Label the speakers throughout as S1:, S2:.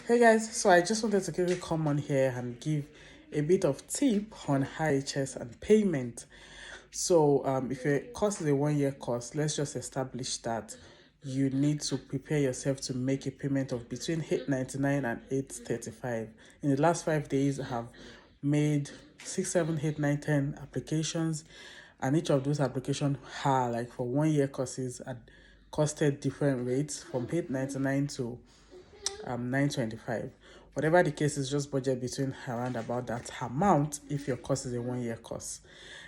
S1: Hey guys, so I just wanted to quickly come on here and give a bit of tip on IHS and payment. So if your course is a 1 year course, let's just establish that you need to prepare yourself to make a payment of between 899 and 835. In the last 5 days, I have made 6, 7, 8, 9, 10 applications, and each of those applications are like for 1 year courses and costed different rates from 899 to 925. Whatever the case is, just budget between around about that amount if your course is a 1 year course.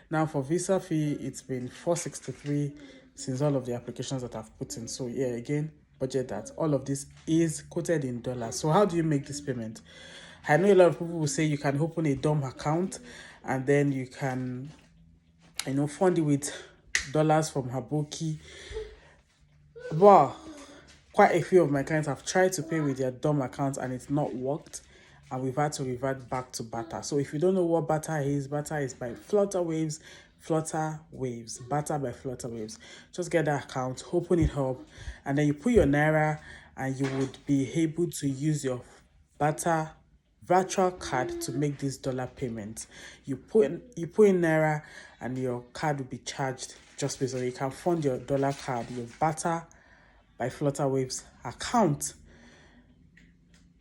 S1: Now for visa fee, it's been 463 since all of the applications that I've put in. So yeah, again, budget that. All of this is quoted in dollars. So how do you make this payment? I know a lot of people will say you can open a DOM account and then you can fund it with dollars from Haboki. Wow, quite a few of my clients have tried to pay with their DOM accounts and it's not worked, and we've had to revert back to Barter. So if you don't know what Barter is by Flutter Waves, Barter by Flutter Waves. Just get that account, open it up, and then you put your Naira, and you would be able to use your Barter virtual card to make this dollar payment. You put in Naira, and your card will be charged just based on you can fund your dollar card, your Barter by Flutter Waves account,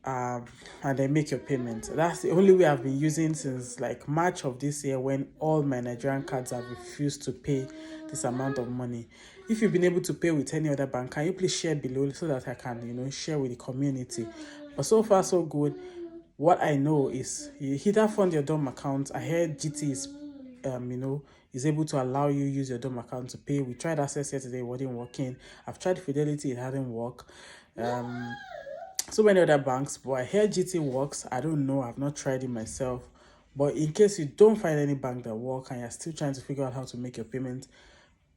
S1: and then make your payment. That's the only way I've been using since like March of this year, when all my Nigerian cards have refused to pay this amount of money. If you've been able to pay with any other bank, can you please share below so that I can share with the community? But so far so good. What I know is you either fund your DOM account. I heard GT is able to allow you use your DOM account to pay. We tried Access yesterday, it wasn't working. I've tried Fidelity, it hadn't worked. So many other banks, but I hear GT works. I don't know, I've not tried it myself. But in case you don't find any bank that work and you're still trying to figure out how to make your payment,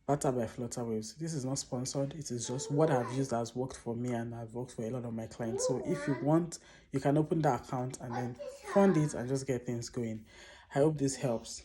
S1: Barter by Flutter Waves. This is not sponsored. It is just what I've used has worked for me, and I've worked for a lot of my clients. So if you want, you can open that account and then fund it and just get things going. I hope this helps.